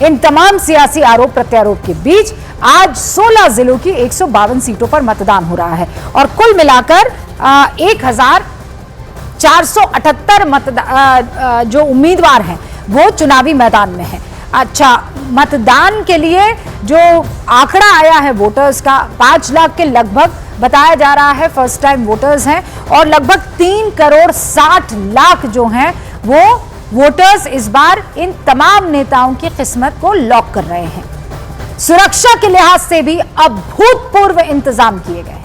इन तमाम सियासी आरोप प्रत्यारोप के बीच आज 16 जिलों की 152 सीटों पर मतदान हो रहा है और कुल मिलाकर 1478 जो उम्मीदवार हैं वो चुनावी मैदान में हैं। अच्छा, मतदान के लिए जो आंकड़ा आया है वोटर्स का 5 लाख के लगभग बताया जा रहा है फर्स्ट टाइम वोटर्स हैं और लगभग 3 करोड़ 60 लाख जो हैं वो वोटर्स इस बार इन तमाम नेताओं की किस्मत को लॉक कर रहे हैं। सुरक्षा के लिहाज से भी अभूतपूर्व इंतजाम किए गए हैं।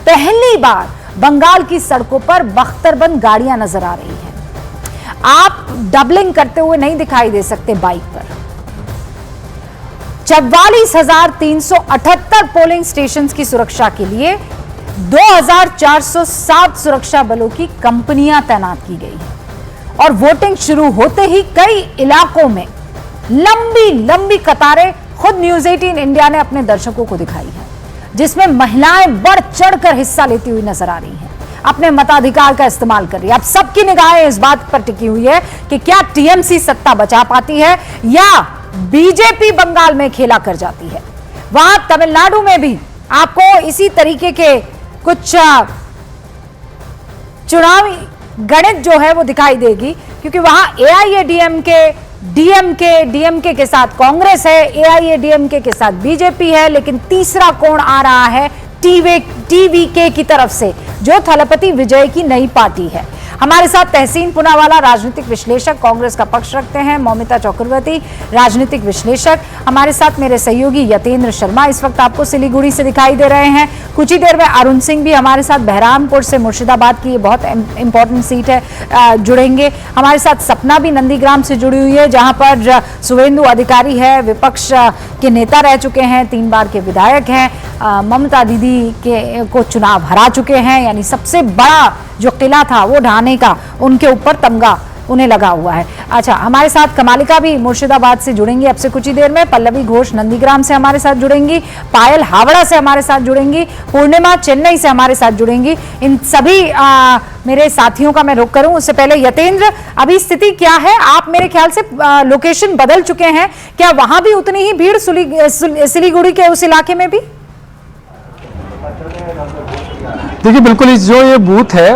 पहली बार बंगाल की सड़कों पर बख्तरबंद गाड़ियां नजर आ रही हैं। आप डबलिंग करते हुए नहीं दिखाई दे सकते बाइक पर। 44,378 पोलिंग स्टेशंस की सुरक्षा के लिए 2,407 सुरक्षा बलों की कंपनियां तैनात की गई हैं और वोटिंग शुरू होते ही कई इलाकों में लंबी लंबी कतारें खुद न्यूज 18 इंडिया ने अपने दर्शकों को दिखाई है, जिसमें महिलाएं बढ़ चढ़कर हिस्सा लेती हुई नजर आ रही हैं, अपने मताधिकार का इस्तेमाल कर रही है। अब सबकी निगाहें इस बात पर टिकी हुई है कि क्या टीएमसी सत्ता बचा पाती है या बीजेपी बंगाल में खेला कर जाती है। वहां तमिलनाडु में भी आपको इसी तरीके के कुछ चुनावी गणित जो है वो दिखाई देगी, क्योंकि वहां डीएमके के साथ कांग्रेस है, एआईएडीएमके के साथ बीजेपी है, लेकिन तीसरा कोण आ रहा है टीवीके की तरफ से, जो थलपति विजय की नई पार्टी है। हमारे साथ तहसीन पुनावाला राजनीतिक विश्लेषक कांग्रेस का पक्ष रखते हैं, मौमिता चक्रवर्ती राजनीतिक विश्लेषक, हमारे साथ मेरे सहयोगी यतेंद्र शर्मा इस वक्त आपको सिलीगुड़ी से दिखाई दे रहे हैं। कुछ ही देर में अरुण सिंह भी हमारे साथ बहरामपुर से, मुर्शिदाबाद की ये बहुत इंपॉर्टेंट सीट है, जुड़ेंगे। हमारे साथ सपना भी नंदीग्राम से जुड़ी हुई है, जहां पर शुभेंदु अधिकारी है, विपक्ष के नेता रह चुके हैं, 3 बार के विधायक हैं, ममता दीदी को चुनाव हरा चुके हैं, यानी सबसे बड़ा जो किला था वो ढाने का उनके ऊपर तमगा उन्हें लगा हुआ है। अच्छा, हमारे साथ कमालिका भी मुर्शिदाबाद से जुड़ेंगी अब से कुछ ही देर में, पल्लवी घोष नंदीग्राम से हमारे साथ जुड़ेंगी, पायल हावड़ा से हमारे साथ जुड़ेंगी, पूर्णिमा चेन्नई से हमारे साथ जुड़ेंगी। इन सभी मेरे साथियों का मैं रुख करूं उससे पहले यतेंद्र, अभी स्थिति क्या है? आप मेरे ख्याल से लोकेशन बदल चुके हैं, क्या वहां भी उतनी ही भीड़ सिलीगुड़ी के उस इलाके में भी? देखिए, बिल्कुल इस जो ये बूथ है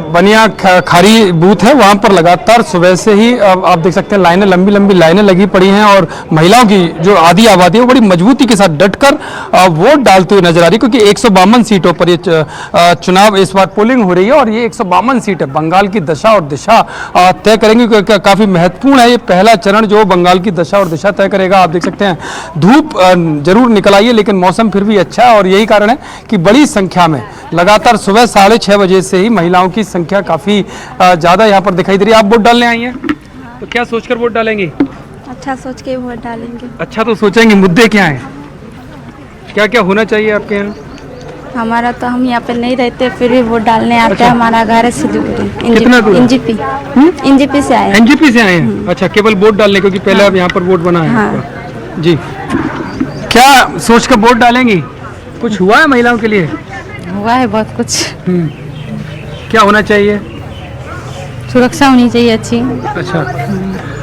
बनिया खारी बूथ है, वहाँ पर लगातार सुबह से ही आप देख सकते हैं लाइनें, लंबी लंबी लाइनें लगी पड़ी हैं और महिलाओं की जो आधी आबादी है वो बड़ी मजबूती के साथ डटकर वोट डालते हुए नजर आ रही है, क्योंकि 152 सीटों पर ये चुनाव इस बार पोलिंग हो रही है और ये 152 सीटें बंगाल की दशा और दिशा तय करेंगी। काफ़ी महत्वपूर्ण है ये पहला चरण जो बंगाल की दशा और दिशा तय करेगा। आप देख सकते हैं धूप जरूर निकल आई है, लेकिन मौसम फिर भी अच्छा है और यही कारण है कि बड़ी संख्या में लगातार सुबह 6:30 बजे से ही महिलाओं की संख्या काफी ज्यादा यहाँ पर दिखाई दे रही है। आप वोट डालने आई हैं, तो क्या सोचकर वोट डालेंगी? अच्छा सोच के वोट डालेंगे। अच्छा तो सोचेंगे, मुद्दे क्या हैं, क्या क्या होना चाहिए आपके यहाँ? हमारा तो हम यहाँ पे नहीं रहते, फिर भी वोट डालने आते हैं। हमारा घर है सिलीगुड़ी, एनजीपी से आए हैं। एनजीपी से आए हैं? अच्छा, केवल वोट डालने, क्योंकि पहले अब यहाँ पर वोट बना है। हाँ। जी, क्या सोचकर वोट डालेंगी? कुछ हुआ है महिलाओं के लिए? हुआ है बहुत कुछ। क्या होना चाहिए? सुरक्षा होनी चाहिए अच्छी। अच्छा,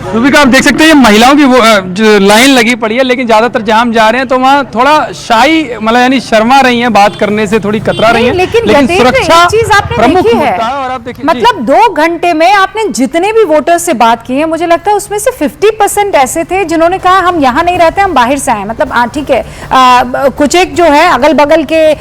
रूबिका आप देख सकते हैं महिलाओं की वो जो लाइन लगी पड़ी है, लेकिन ज्यादातर जहां हम जा रहे हैं तो वहाँ थोड़ा शाही मतलब यानी शर्मा रही हैं, बात करने से थोड़ी कतरा रही हैं। लेकिन सुरक्षा चीज आपने देखी है, और आप देखिए मतलब 2 घंटे में आपने जितने भी वोटर्स से बात की है, मुझे लगता है उसमें से 50% ऐसे थे जिन्होंने कहा हम यहाँ नहीं रहते, हम बाहर से आए। मतलब ठीक है, कुछ एक जो है अगल बगल के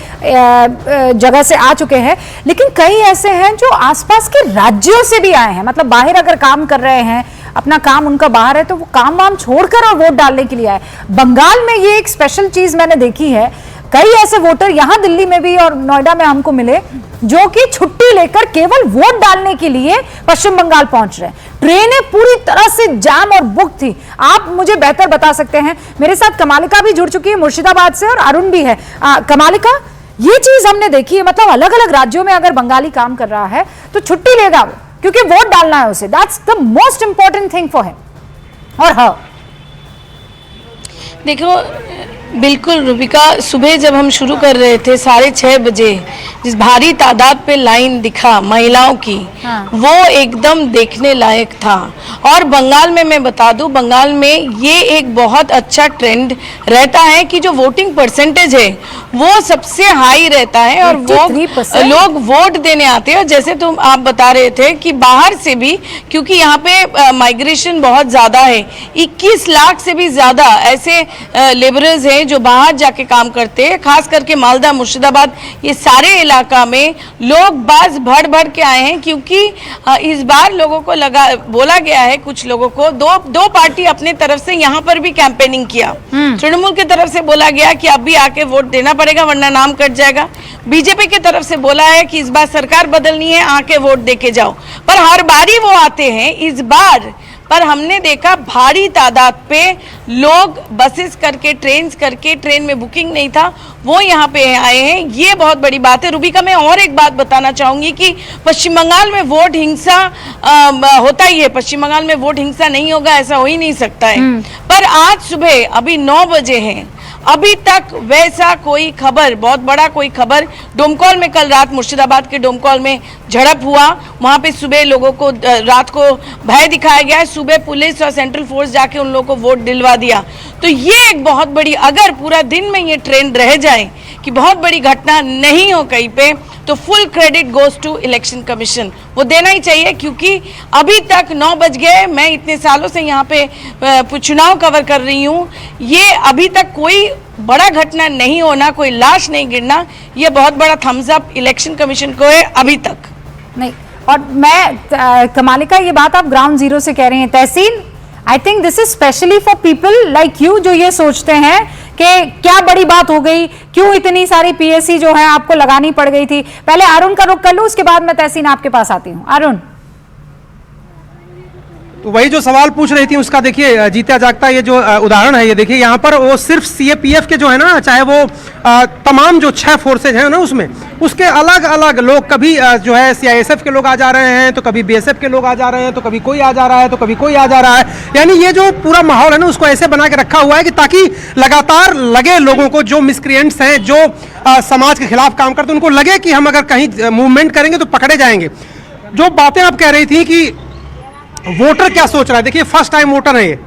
जगह से आ चुके हैं, लेकिन कई ऐसे हैं जो आसपास के राज्यों से भी आए हैं। मतलब बाहर अगर काम कर रहे हैं, अपना काम उनका बाहर है, तो वो काम वाम छोड़कर और वोट डालने के लिए आए। बंगाल में ये एक स्पेशल चीज मैंने देखी है, कई ऐसे वोटर यहां दिल्ली में भी और नोएडा में हमको मिले जो कि छुट्टी लेकर केवल वोट डालने के लिए पश्चिम बंगाल पहुंच रहे हैं। ट्रेनें पूरी तरह से जाम और बुक थी। आप मुझे बेहतर बता सकते हैं। मेरे साथ कमालिका भी जुड़ चुकी है मुर्शिदाबाद से और अरुण भी है। कमालिका, ये चीज हमने देखी है, मतलब अलग अलग राज्यों में अगर बंगाली काम कर रहा है तो छुट्टी लेगा वो, क्योंकि वोट डालना है उसे। That's the most important thing for him और हर। देखो, बिल्कुल रूबिका, सुबह जब हम शुरू कर रहे थे 6:30 बजे, जिस भारी तादाद पे लाइन दिखा महिलाओं की, वो एकदम देखने लायक था। और बंगाल में मैं बता दूं, बंगाल में ये एक बहुत अच्छा ट्रेंड रहता है कि जो वोटिंग परसेंटेज है वो सबसे हाई रहता है और वो 83% लोग वोट देने आते हैं। जैसे तुम आप बता रहे थे कि बाहर से भी, क्योंकि यहाँ पे माइग्रेशन बहुत ज़्यादा है, 21 लाख से भी ज़्यादा ऐसे लेबरर्स हैं जो बाहर जाके काम करते हैं, खास करके मालदा, मुर्शिदाबाद, ये सारे इलाका में लोग बाज भर भर के आए हैं। क्योंकि इस बार लोगों को बोला गया है, कुछ लोगों को दो पार्टी अपने तरफ से यहाँ पर भी कैंपेनिंग किया। तृणमूल की तरफ से बोला गया कि अब भी आके वोट देना पड़ेगा वरना नाम कट जाएगा। बीजेपी की तरफ से बोला है कि इस बार सरकार बदलनी है, आके वोट देके जाओ। पर हर बारी वो आते हैं। इस बार पर हमने देखा भारी तादाद पे लोग बसेस करके, ट्रेन में बुकिंग नहीं था, वो यहाँ पे आए हैं। ये बहुत बड़ी बात है। रूबिका, मैं और एक बात बताना चाहूंगी कि पश्चिम बंगाल में वोट हिंसा होता ही है। पश्चिम बंगाल में वोट हिंसा नहीं होगा ऐसा हो ही नहीं सकता है। पर आज सुबह अभी 9 बजे हैं, अभी तक वैसा कोई खबर, बहुत बड़ा कोई खबर, डोमकौल में कल रात मुर्शिदाबाद के डोमकौल में झड़प हुआ, वहाँ पे सुबह लोगों को रात को भय दिखाया गया, सुबह पुलिस और सेंट्रल फोर्स जाके उन लोगों को वोट दिलवा दिया। तो ये एक बहुत बड़ी, अगर पूरा दिन में ये ट्रेंड रह जाए कि बहुत बड़ी घटना नहीं हो कहीं पे, तो full credit goes to election commission. वो देना ही चाहिए, क्योंकि अभी तक 9 बज गए, मैं इतने सालों से यहाँ पे चुनाव कवर कर रही हूँ, ये अभी तक कोई बड़ा घटना नहीं होना, कोई लाश नहीं गिरना, ये बहुत बड़ा थम्स अप इलेक्शन कमीशन को है अभी तक। नहीं, और मैं कमालिका, ये बात आप ग्राउंड जीरो से कह रहे हैं। Tahseen, I think this is specially for people like you जो ये सोचते हैं कि क्या बड़ी बात हो गई, क्यों इतनी सारी पीएससी जो है आपको लगानी पड़ गई थी। पहले अरुण का रुख कर लूं, उसके बाद मैं तहसीन आपके पास आती हूं। अरुण, तो वही जो सवाल पूछ रही थी उसका देखिए, जीता जागता ये जो उदाहरण है, ये देखिए यहाँ पर वो सिर्फ सीएपीएफ के जो है ना, चाहे वो तमाम जो 6 फोर्सेज हैं ना, उसमें उसके अलग अलग लोग, कभी जो है सीआईएसएफ के लोग आ जा रहे हैं, तो कभी बीएसएफ के लोग आ जा रहे हैं, तो कभी कोई आ जा रहा है, तो कभी कोई आ जा रहा है। यानी ये जो पूरा माहौल है ना, उसको ऐसे बना के रखा हुआ है कि ताकि लगातार लगे लोगों को, जो मिसक्रिएंट्स हैं, जो समाज के खिलाफ काम करते हैं, उनको लगे कि हम अगर कहीं मूवमेंट करेंगे तो पकड़े जाएंगे। जो बातें आप कह रही थी कि वोटर क्या सोच रहा है, देखिए फर्स्ट टाइम वोटर है ये,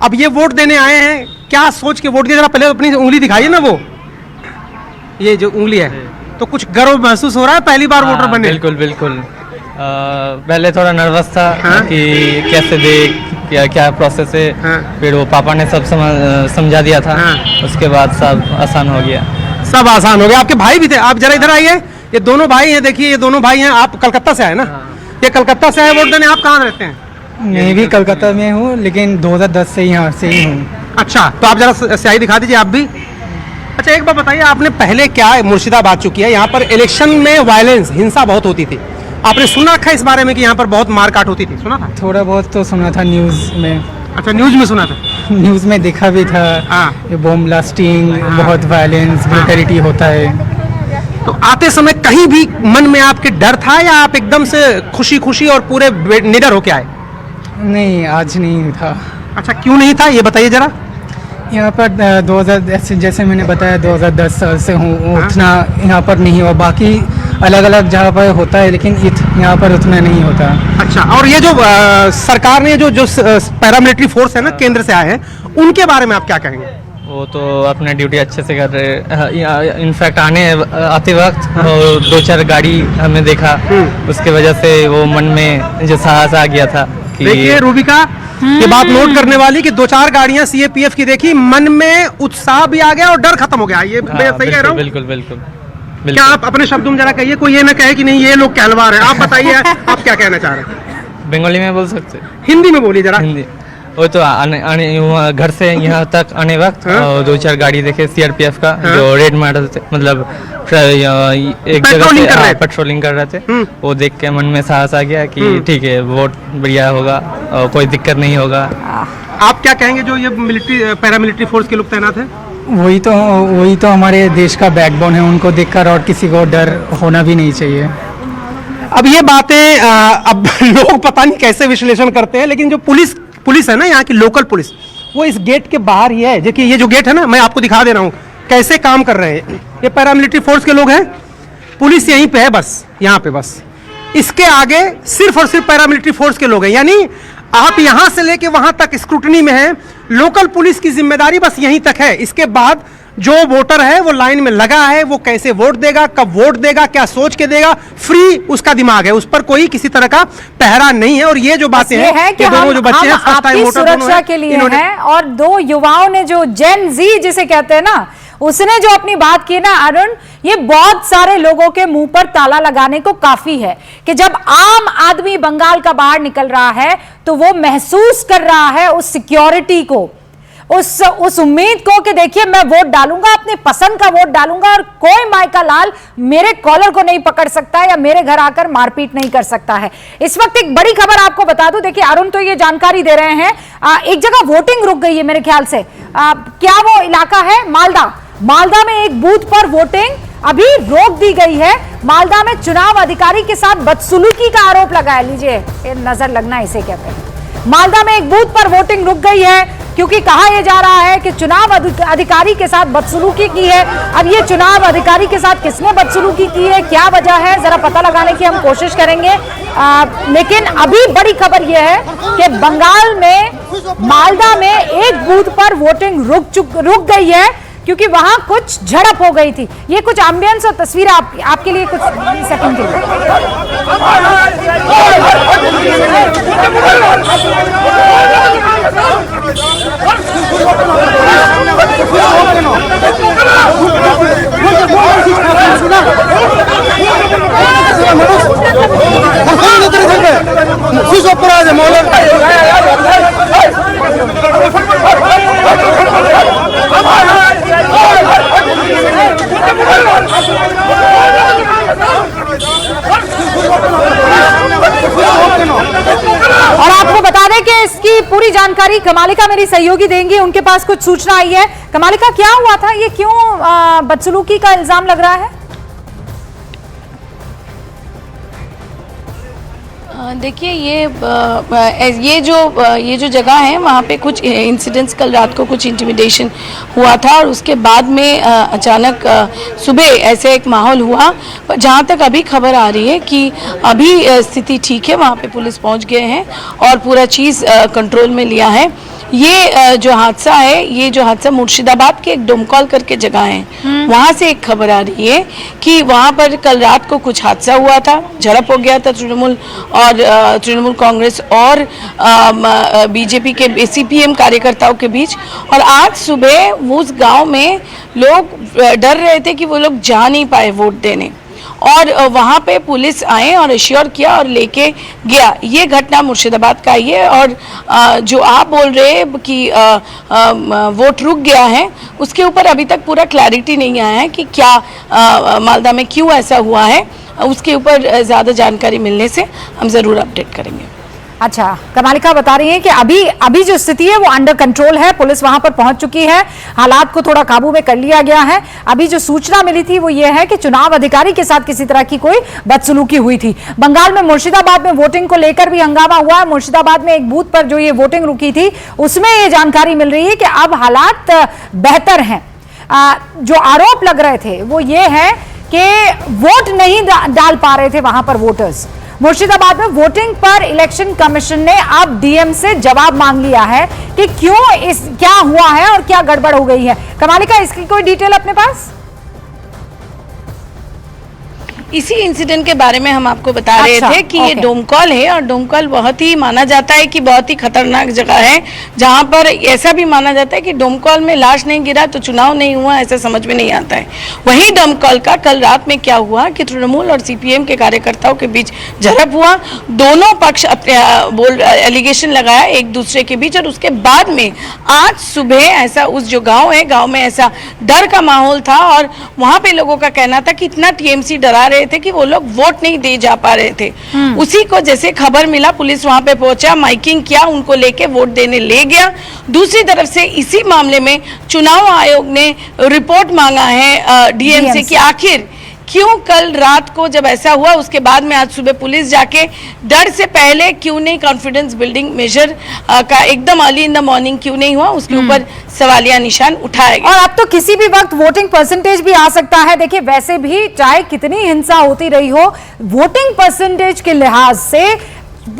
अब ये वोट देने आए हैं, क्या सोच के वोट दिया, जरा पहले अपनी उंगली दिखाइए ना, वो ये जो उंगली है, तो कुछ गर्व महसूस हो रहा है पहली बार वोटर बने? बिल्कुल बिल्कुल। पहले थोड़ा नर्वस था कि कैसे दे, क्या प्रोसेस है। फिर वो पापा ने सब समझा दिया था, उसके बाद सब आसान हो गया। सब आसान हो गया। आपके भाई भी थे, आप जरा इधर आइए, ये दोनों भाई हैं, देखिए ये दोनों भाई हैं। आप कलकत्ता से आए ना? ये कलकत्ता से आए वोट देने। आप कहाँ रहते हैं? मैं भी कलकत्ता में हूँ, लेकिन 2010 से यहाँ से ही हूँ। अच्छा, तो आप जरा स्याही दिखा दीजिए आप भी। अच्छा, एक बात बताइए, आपने पहले क्या, मुर्शिदाबाद चुकी है, यहाँ पर इलेक्शन में वायलेंस, हिंसा बहुत होती थी, आपने सुना था इस बारे में कि यहाँ पर बहुत मारकाट होती थी? सुना था? थोड़ा बहुत तो सुना था न्यूज़ में। अच्छा, न्यूज़ में सुना था? न्यूज़ में देखा भी था। ये बॉम्ब ब्लास्टिंग, बहुत वायलेंस, ब्रूटलिटी होता है। तो आते समय कहीं भी मन में आपके डर था, या आप एकदम से खुशी खुशी और पूरे निडर होके आए? नहीं, आज नहीं था। अच्छा, क्यों नहीं था, ये बताइए जरा। यहाँ पर 2010, जैसे मैंने बताया, 2010 साल से हूँ, उतना यहाँ पर नहीं हुआ। बाकी अलग अलग जगह पर होता है, लेकिन यहाँ पर उतना नहीं होता। अच्छा, और ये जो सरकार ने जो पैरामिलिट्री फोर्स है ना, केंद्र से आए हैं, उनके बारे में आप क्या कहेंगे? वो तो अपना ड्यूटी अच्छे से कर रहे। इनफैक्ट आते वक्त 2-4 गाड़ी हमने देखा, उसके वजह से वो मन में जो साहस आ गया था कि। देखिए रूबिका, ये बात नोट करने वाली कि 2-4 गाड़ियां सीएपीएफ की देखी, मन में उत्साह भी आ गया और डर खत्म हो गया। ये सही कह रहा हूँ? बिल्कुल बिल्कुल। क्या आप अपने शब्दों में जरा कहिए, कोई ये ना कहे कि नहीं ये लोग कहलवार हैं। आप बताइए, आप क्या कहना चाह रहे हैं? बंगाली में बोल सकते? हिंदी में बोलिए जरा। हिंदी। वो तो घर से यहाँ तक आने वक्त 2-4 गाड़ी देखे सीआरपीएफ का, जो रेड मॉडल थे, मतलब एक जगह से पेट्रोलिंग कर रहे थे। वो देख के मन में साहस आ गया कि ठीक है, वोट बढ़िया होगा और कोई दिक्कत नहीं होगा। आप क्या कहेंगे, जो ये पैरामिलिट्री फोर्स के लोग तैनात हैं? वही तो हमारे देश का बैकबोन है, उनको देखकर और किसी को डर होना भी नहीं चाहिए। अब ये बातें अब लोग पता नहीं कैसे विश्लेषण करते हैं, लेकिन जो पुलिस है ना, यहाँ की लोकल पुलिस, वो इस गेट के बाहर ही है। देखिए ये जो गेट है ना, मैं आपको दिखा दे रहा हूँ कैसे काम कर रहे हैं। ये पैरामिलिट्री फोर्स के लोग हैं, पुलिस यहीं पे है, बस यहाँ पे, बस इसके आगे सिर्फ और सिर्फ पैरामिलिट्री फोर्स के लोग हैं। यानी आप यहां से लेके वहां तक स्क्रूटनी में हैं। लोकल पुलिस की जिम्मेदारी बस यहीं तक है। इसके बाद जो वोटर है वो लाइन में लगा है, वो कैसे वोट देगा, कब वोट देगा, क्या सोच के देगा, फ्री उसका दिमाग है, उस पर कोई किसी तरह का पहरा नहीं है। और ये जो बातें हैं कि दोनों जो बच्चे हैं फर्स्ट टाइम वोटर सुरक्षा के लिए हैं, और दो युवाओं ने जो जेन जी जिसे कहते हैं ना, उसने जो अपनी बात की ना अरुण, ये बहुत सारे लोगों के मुंह पर ताला लगाने को काफी है कि जब आम आदमी बंगाल का बाहर निकल रहा है तो वो महसूस कर रहा है उस सिक्योरिटी को, उस उम्मीद को कि देखिए मैं वोट डालूंगा, अपने पसंद का वोट डालूंगा और कोई मायका लाल मेरे कॉलर को नहीं पकड़ सकता है या मेरे घर आकर मारपीट नहीं कर सकता है। इस वक्त एक बड़ी खबर आपको बता दूं, देखिए अरुण तो ये जानकारी दे रहे हैं, एक जगह वोटिंग रुक गई है मेरे ख्याल से, क्या वो इलाका है मालदा में एक बूथ पर वोटिंग अभी रोक दी गई है। मालदा में चुनाव अधिकारी के साथ बदसलूकी का आरोप लगाया, लीजिए नजर लगना इसे कहते हैं। मालदा में एक बूथ पर वोटिंग रुक गई है क्योंकि कहा यह जा रहा है कि चुनाव अधिकारी के साथ बदसलूकी की है। अब ये चुनाव अधिकारी के साथ किसने बदसलूकी की है, क्या वजह है, जरा पता लगाने की हम कोशिश करेंगे। लेकिन अभी बड़ी खबर यह है कि बंगाल में मालदा में एक बूथ पर वोटिंग रुक गई है क्योंकि वहां कुछ झड़प हो गई थी। ये कुछ एम्बियंस और तस्वीर आपके लिए कुछ सेकंड के और आपको बता दें कि इसकी पूरी जानकारी कमालिका मेरी सहयोगी देंगी, उनके पास कुछ सूचना आई है। कमालिका, क्या हुआ था, ये क्यों बदसलूकी का इल्जाम लग रहा है? देखिए ये जो जगह है वहाँ पे कुछ इंसिडेंट्स, कल रात को कुछ इंटिमिडेशन हुआ था और उसके बाद में अचानक सुबह ऐसे एक माहौल हुआ। पर जहाँ तक अभी खबर आ रही है कि अभी स्थिति ठीक है, वहाँ पे पुलिस पहुँच गए हैं और पूरा चीज़ कंट्रोल में लिया है। ये जो हादसा मुर्शिदाबाद के एक डोमकॉल करके जगह है, वहाँ से एक खबर आ रही है कि वहाँ पर कल रात को कुछ हादसा हुआ था, झड़प हो गया था तृणमूल कांग्रेस और बीजेपी के सीपीएम कार्यकर्ताओं के बीच। और आज सुबह उस गांव में लोग डर रहे थे कि वो लोग जा नहीं पाए वोट देने, और वहाँ पे पुलिस आए और एश्योर किया और लेके गया। ये घटना मुर्शिदाबाद का ही है। और जो आप बोल रहे हैं कि वोट रुक गया है, उसके ऊपर अभी तक पूरा क्लैरिटी नहीं आया है कि क्या मालदा में क्यों ऐसा हुआ है। उसके ऊपर ज़्यादा जानकारी मिलने से हम ज़रूर अपडेट करेंगे। अच्छा, कमालिका बता रही हैं कि अभी जो स्थिति है वो अंडर कंट्रोल है, पुलिस वहां पर पहुंच चुकी है, हालात को थोड़ा काबू में कर लिया गया है। अभी जो सूचना मिली थी वो ये है कि चुनाव अधिकारी के साथ किसी तरह की कोई बदसलूकी हुई थी। बंगाल में मुर्शिदाबाद में वोटिंग को लेकर भी हंगामा हुआ है। मुर्शिदाबाद में एक बूथ पर जो ये वोटिंग रुकी थी उसमें ये जानकारी मिल रही है कि अब हालात बेहतर हैं। जो आरोप लग रहे थे वो ये है कि वोट नहीं डाल पा रहे थे वहां पर वोटर्स। मुर्शिदाबाद में वोटिंग पर इलेक्शन कमीशन ने अब डीएम से जवाब मांग लिया है कि क्या हुआ है और क्या गड़बड़ हो गई है। कमालिका, इसकी कोई डिटेल अपने पास? इसी इंसिडेंट के बारे में हम आपको बता रहे थे कि ये डोमकॉल है और डोमकॉल बहुत ही माना जाता है कि बहुत ही खतरनाक जगह है, जहां पर ऐसा भी माना जाता है कि डोमकॉल में लाश नहीं गिरा तो चुनाव नहीं हुआ, ऐसा समझ में नहीं आता है। वहीं डोमकॉल का कल रात में क्या हुआ कि तृणमूल और सीपीएम के कार्यकर्ताओं के बीच झड़प हुआ। दोनों पक्ष एलिगेशन लगाया एक दूसरे के बीच, और उसके बाद में आज सुबह ऐसा उस जो गाँव में ऐसा डर का माहौल था और वहाँ पे लोगों का कहना था कि इतना टीएमसी डरा रहे थे कि वो लोग वोट नहीं दे जा पा रहे थे। उसी को जैसे खबर मिला, पुलिस वहां पे पहुंचा, माइकिंग किया, उनको लेके वोट देने ले गया। दूसरी तरफ से इसी मामले में चुनाव आयोग ने रिपोर्ट मांगा है डीएम से कि आखिर क्यों कल रात को जब ऐसा हुआ उसके बाद में आज सुबह पुलिस जाके डर से पहले क्यों नहीं कॉन्फिडेंस बिल्डिंग मेजर का एकदम अर्ली इन द मॉर्निंग क्यों नहीं हुआ, उसके ऊपर सवालिया निशान उठाया गया। और अब तो किसी भी वक्त वोटिंग परसेंटेज भी आ सकता है। देखिए वैसे भी चाहे कितनी हिंसा होती रही हो, वोटिंग परसेंटेज के लिहाज से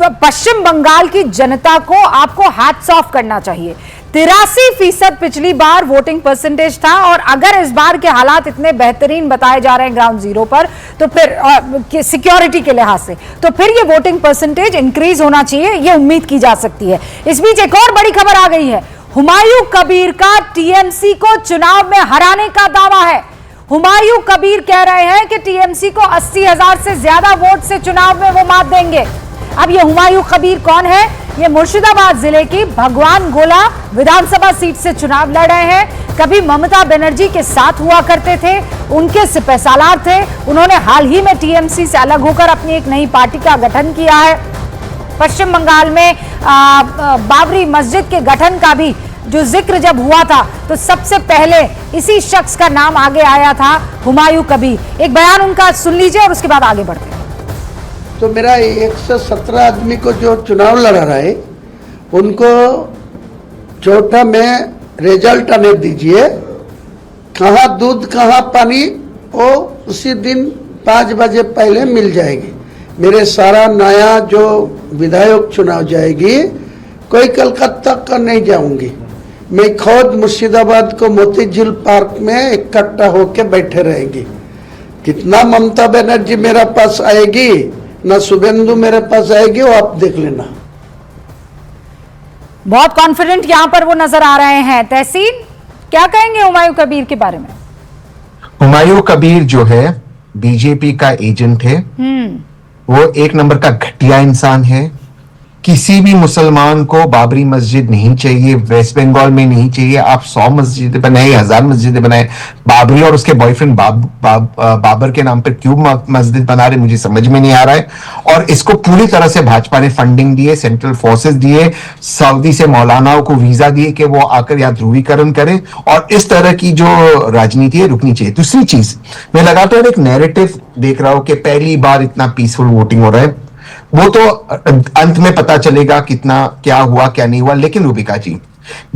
पश्चिम बंगाल की जनता को आपको हैट्स ऑफ करना चाहिए। 83% पिछली बार वोटिंग परसेंटेज था, और अगर इस बार के हालात इतने बेहतरीन बताए जा रहे हैं ग्राउंड जीरो पर, तो फिर सिक्योरिटी के लिहाज से तो फिर ये वोटिंग परसेंटेज इंक्रीज होना चाहिए, ये उम्मीद की जा सकती है। इस बीच एक और बड़ी खबर आ गई है। हुमायूं कबीर का टीएमसी को चुनाव में हराने का दावा है। हुमायूं कबीर कह रहे हैं कि टीएमसी को 80,000 से ज्यादा वोट से चुनाव में वो मात देंगे। अब ये हुमायूं कबीर कौन है? ये मुर्शिदाबाद जिले की भगवान गोला विधानसभा सीट से चुनाव लड़ रहे हैं। कभी ममता बनर्जी के साथ हुआ करते थे, उनके सिपहसालार थे। उन्होंने हाल ही में टीएमसी से अलग होकर अपनी एक नई पार्टी का गठन किया है। पश्चिम बंगाल में बाबरी मस्जिद के गठन का भी जो जिक्र जब हुआ था तो सबसे पहले इसी शख्स का नाम आगे आया था, हुमायूं कबीर। एक बयान उनका सुन लीजिए और उसके बाद आगे बढ़ते हैं। तो मेरा 117 आदमी को जो चुनाव लड़ा रहा है उनको चौथा में रिजल्ट आने दीजिए। कहाँ दूध कहाँ पानी वो उसी दिन 5 बजे पहले मिल जाएगी। मेरे सारा नया जो विधायक चुनाव जाएगी, कोई कलकत्ता का नहीं जाऊंगी, मैं खुद मुर्शिदाबाद को मोतीझील पार्क में इकट्ठा होके बैठे रहेंगी। कितना ममता बनर्जी मेरे पास आएगी ना शुभेंदु मेरे पास आएगी, वो आप देख लेना। बहुत कॉन्फिडेंट यहां पर वो नजर आ रहे हैं। तहसीन, क्या कहेंगे हुमायूं कबीर के बारे में? हुमायूं कबीर जो है बीजेपी का एजेंट है। वो एक नंबर का घटिया इंसान है। किसी भी मुसलमान को बाबरी मस्जिद नहीं चाहिए, वेस्ट बंगाल में नहीं चाहिए। आप 100 मस्जिदें बनाए, 1000 मस्जिदें बनाए, बाबरी और उसके बॉयफ्रेंड बाबर के नाम पर क्यों मस्जिद बना रहे, मुझे समझ में नहीं आ रहा है। और इसको पूरी तरह से भाजपा ने फंडिंग दिए, सेंट्रल फोर्सेस दिए, सऊदी से मौलानाओं को वीजा दिए कि वो आकर यहाँ ध्रुवीकरण करें। और इस तरह की जो राजनीति है रुकनी चाहिए। दूसरी चीज, मैं लगातार एक नैरेटिव देख रहा हूं कि पहली बार इतना पीसफुल वोटिंग हो रहा है। वो तो अंत में पता चलेगा कितना क्या हुआ क्या नहीं हुआ। लेकिन रूबिका जी,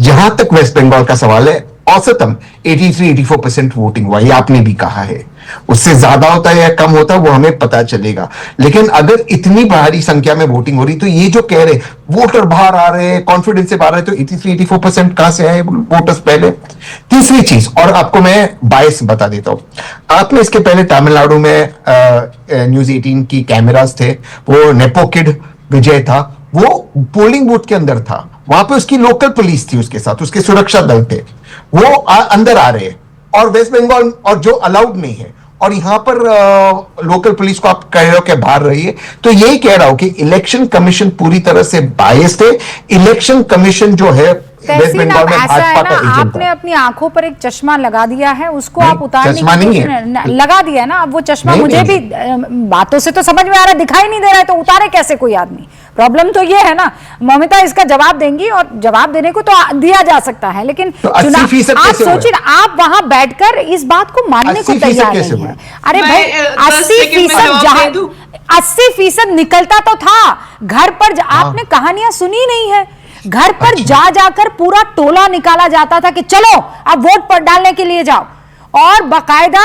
जहां तक वेस्ट बंगाल का सवाल है, औसतन 83-84% वोटिंग हुआ, ये आपने भी कहा है। उससे ज्यादा होता है या कम होता है वो हमें पता चलेगा। लेकिन अगर इतनी भारी संख्या में वोटिंग हो रही, तो ये जो कह रहे वोटर बाहर आ रहे हैं, कॉन्फिडेंस से बाहर आ रहे, तो 83-84% कहां से आए वोटर्स पहले? तीसरी चीज, और आपको मैं बायस बता देता हूं, आपने इसके पहले तमिलनाडु में न्यूज़ 18 की कैमरास थे, वो नेपो किड विजय था, वो पोलिंग बूथ के अंदर था, वहां पे उसकी लोकल पुलिस थी, उसके साथ उसके सुरक्षा दल थे, वो अंदर आ रहे हैं। और वेस्ट बंगाल और जो अलाउड नहीं है, और यहां पर लोकल पुलिस को आप कह रहे हो कि बाहर रही है। तो यही कह रहा हूं कि इलेक्शन कमीशन पूरी तरह से बायस्ड है। इलेक्शन कमीशन जो है वेस्ट बंगाल में भाजपा का एजेंट है। आपने अपनी आंखों पर एक चश्मा लगा दिया है, उसको आप उतारने चश्मा की नहीं कोशिश लगा दिया है ना। अब वो चश्मा नहीं, मुझे नहीं, भी बातों से तो समझ में आ रहा है, दिखाई नहीं दे रहा है, तो उतारे कैसे कोई आदमी? प्रॉब्लम तो ये है ना। ममता इसका जवाब देंगी, और जवाब देने को तो दिया जा सकता है, लेकिन तो 80% आप कैसे सोचिए, आप वहां बैठकर इस बात को मानने को तैयार नहीं है। अरे भाई 80% निकलता तो था घर पर। आपने कहानियां सुनी नहीं है? घर पर जा जाकर पूरा टोला निकाला जाता था कि चलो अब वोट पर डालने के लिए जाओ, और बाकायदा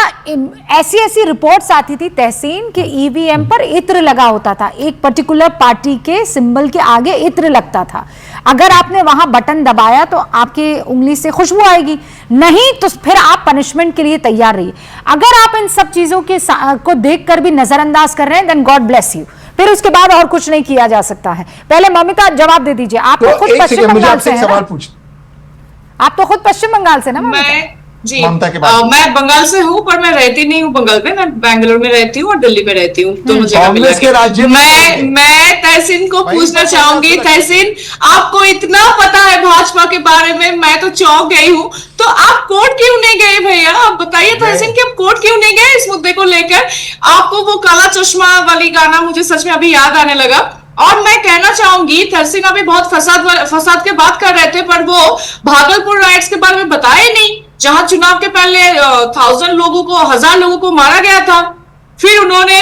ऐसी ऐसी रिपोर्ट्स आती थी तहसीन के ईवीएम पर इत्र लगा होता था, एक पर्टिकुलर पार्टी के सिंबल के आगे इत्र लगता था। अगर आपने वहां बटन दबाया तो आपकी उंगली से खुशबू आएगी, नहीं तो फिर आप पनिशमेंट के लिए तैयार रहिए। अगर आप इन सब चीजों के को देखकर भी नजरअंदाज कर रहे हैं, देन गॉड ब्लेस यू। फिर उसके बाद और कुछ नहीं किया जा सकता है। पहले ममिता जवाब दे दीजिए। आप तो खुद पश्चिम बंगाल से हैं ना? आप तो खुद पश्चिम बंगाल से ना? जी मैं बंगाल से हूँ, पर मैं रहती नहीं हूँ बंगाल में, मैं बैंगलोर में रहती हूँ और दिल्ली में रहती हूँ, दोनों जगह मिला के। मैं तहसीन को पूछना चाहूंगी, तहसीन आपको इतना पता है भाजपा के बारे में, मैं तो चौंक गई हूँ। तो आप कोर्ट क्यों नहीं गए भैया? आप बताइए तहसीन कि आप कोर्ट क्यों नहीं गए इस मुद्दे को लेकर? आपको वो काला चश्मा वाली गाना मुझे सच में अभी याद आने लगा। और मैं कहना चाहूंगी तहसीन अभी बहुत फसाद के बात कर रहे थे, पर वो भागलपुर राइट्स के बारे में बताए नहीं, जहां चुनाव के पहले 1000 लोगों को मारा गया था। फिर उन्होंने